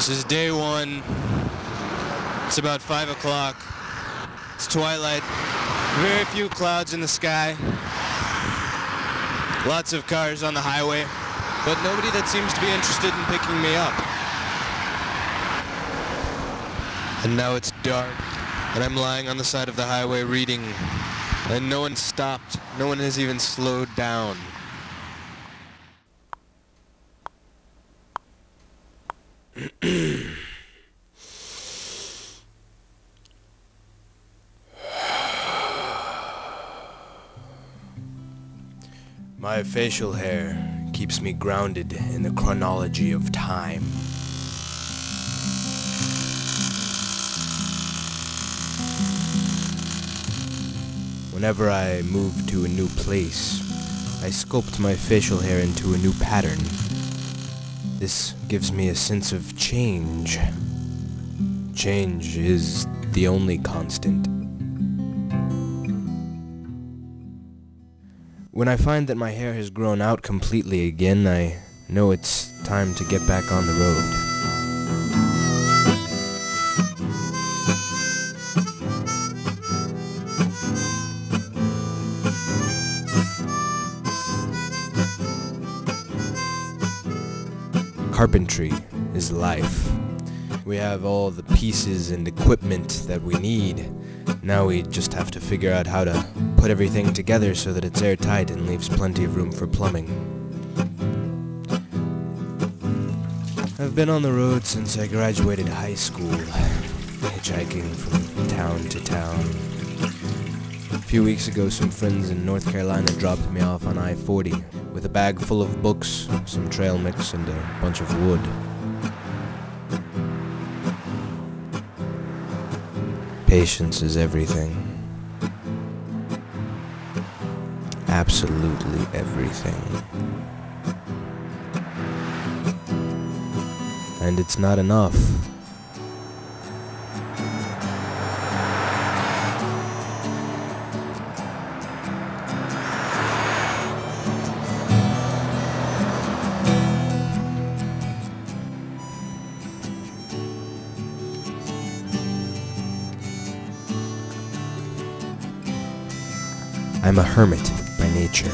This is day one. It's about 5 o'clock. It's twilight. Very few clouds in the sky. Lots of cars on the highway, but nobody that seems to be interested in picking me up. And now it's dark, and I'm lying on the side of the highway reading, and no one stopped. No one has even slowed down. My facial hair keeps me grounded in the chronology of time. Whenever I move to a new place, I sculpt my facial hair into a new pattern. This gives me a sense of change. Change is the only constant. When I find that my hair has grown out completely again, I know it's time to get back on the road. Carpentry is life. We have all the pieces and equipment that we need. Now we just have to figure out how to put everything together so that it's airtight and leaves plenty of room for plumbing. I've been on the road since I graduated high school, hitchhiking from town to town. A few weeks ago, some friends in North Carolina dropped me off on I-40 with a bag full of books, some trail mix, and a bunch of wood. Patience is everything. Absolutely everything. And it's not enough. I'm a hermit by nature.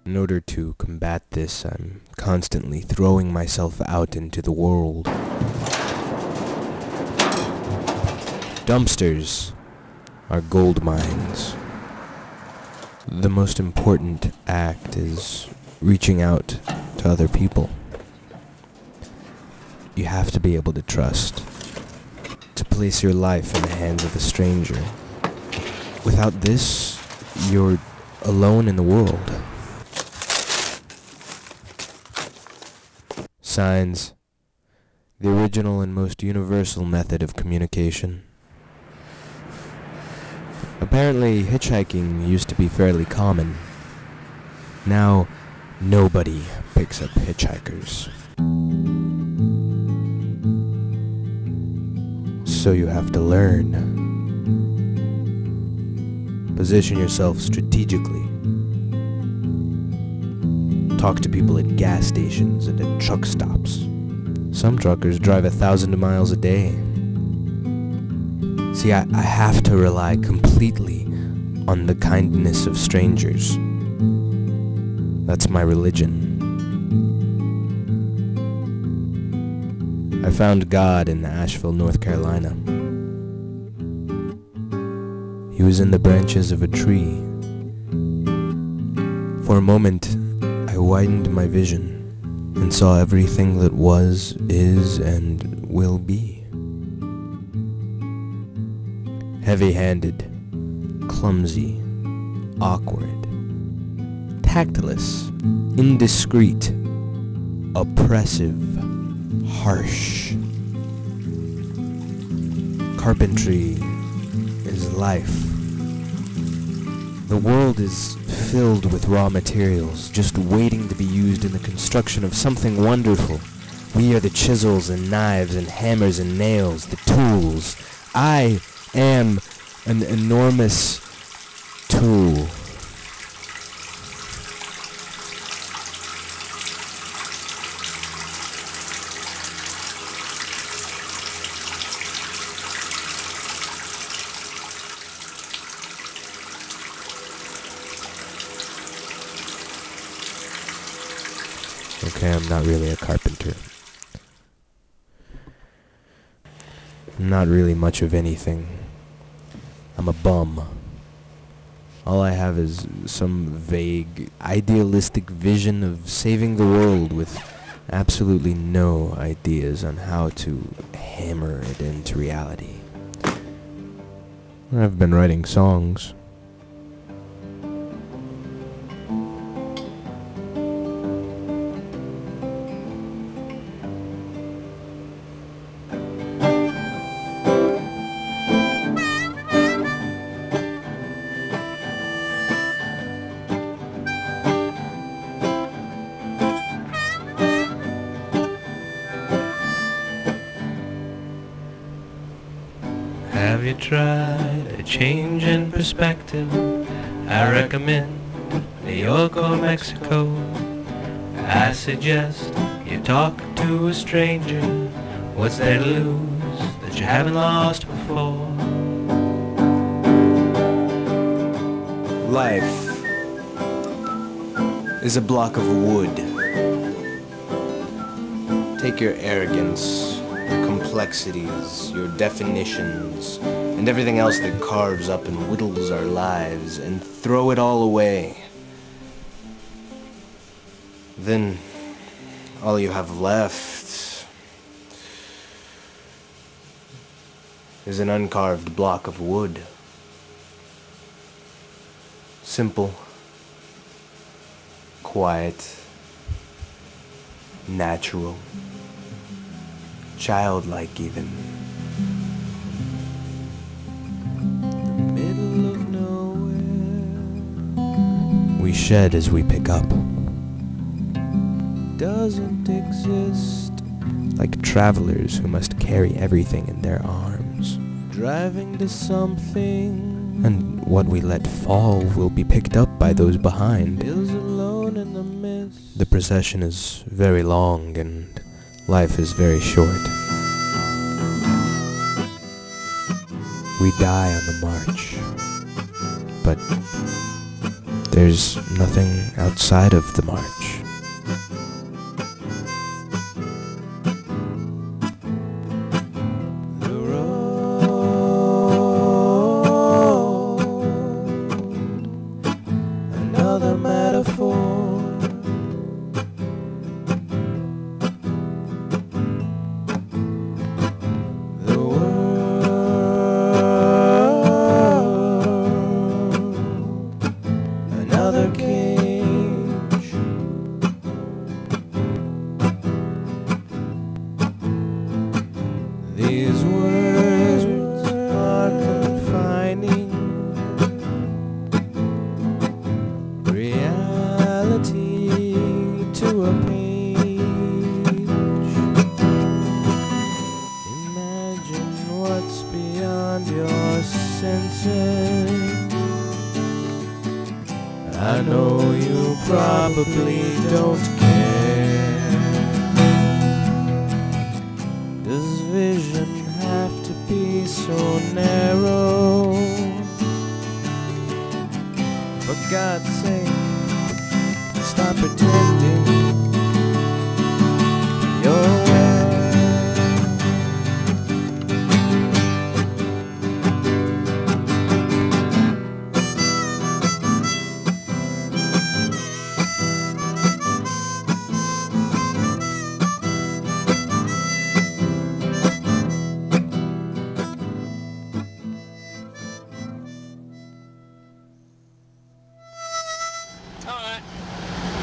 In order to combat this, I'm constantly throwing myself out into the world. Dumpsters are gold mines. The most important act is reaching out to other people. You have to be able to trust, to place your life in the hands of a stranger. Without this, you're alone in the world. Signs, the original and most universal method of communication. Apparently, hitchhiking used to be fairly common. Now, nobody picks up hitchhikers. So you have to learn. Position yourself strategically. Talk to people at gas stations and at truck stops. Some truckers drive 1,000 miles a day. See, I have to rely completely on the kindness of strangers. That's my religion. I found God in Asheville, North Carolina. He was in the branches of a tree. For a moment, I widened my vision and saw everything that was, is, and will be. Heavy-handed, clumsy, awkward, tactless, indiscreet, oppressive, harsh. Carpentry is life. The world is filled with raw materials, just waiting to be used in the construction of something wonderful. We are the chisels and knives and hammers and nails, the tools. I am an enormous tool. Okay, I'm not really a carpenter. I'm not really much of anything. I'm a bum. All I have is some vague, idealistic vision of saving the world with absolutely no ideas on how to hammer it into reality. I've been writing songs. Have you tried a change in perspective? I recommend New York or Mexico. I suggest you talk to a stranger. What's there to lose that you haven't lost before? Life is a block of wood. Take your arrogance, your complexities, your definitions, and everything else that carves up and whittles our lives, and throw it all away. Then all you have left is an uncarved block of wood. Simple, quiet, natural, childlike even. Middle of nowhere. We shed as we pick up. Doesn't exist. Like travelers who must carry everything in their arms. Driving to something. And what we let fall will be picked up by those behind. Feels alone in the mist. The procession is very long and life is very short. We die on the march, but there's nothing outside of the march. The road, another metaphor. These words are confining reality to a page. Imagine what's beyond your senses. I know you probably don't care. Does vision have to be so narrow? For God's sake, stop pretending you're aware.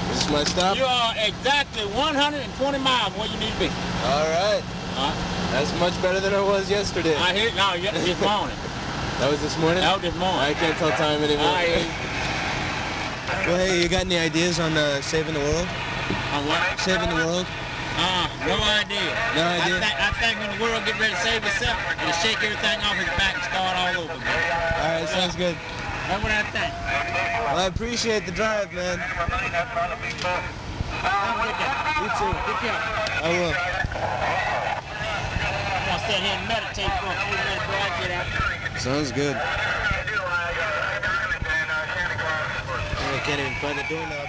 This is my stop? You are exactly 120 miles where you need to be. All right. That's much better than I was yesterday. I hear it now. This morning. That was this morning? Out this morning. I can't tell time anymore. Well, hey, you got any ideas on saving the world? On what? Saving the world? No idea. No idea? I think when the world get ready to save itself, it'll shake everything off its back and start all over again. All right, sounds good. That's what I think. Well, I appreciate the drive, man. Have a good day. You too. Take care. I will. I'm going to sit here and meditate for a few minutes before I get out. Sounds good. I can't even find the doorknob.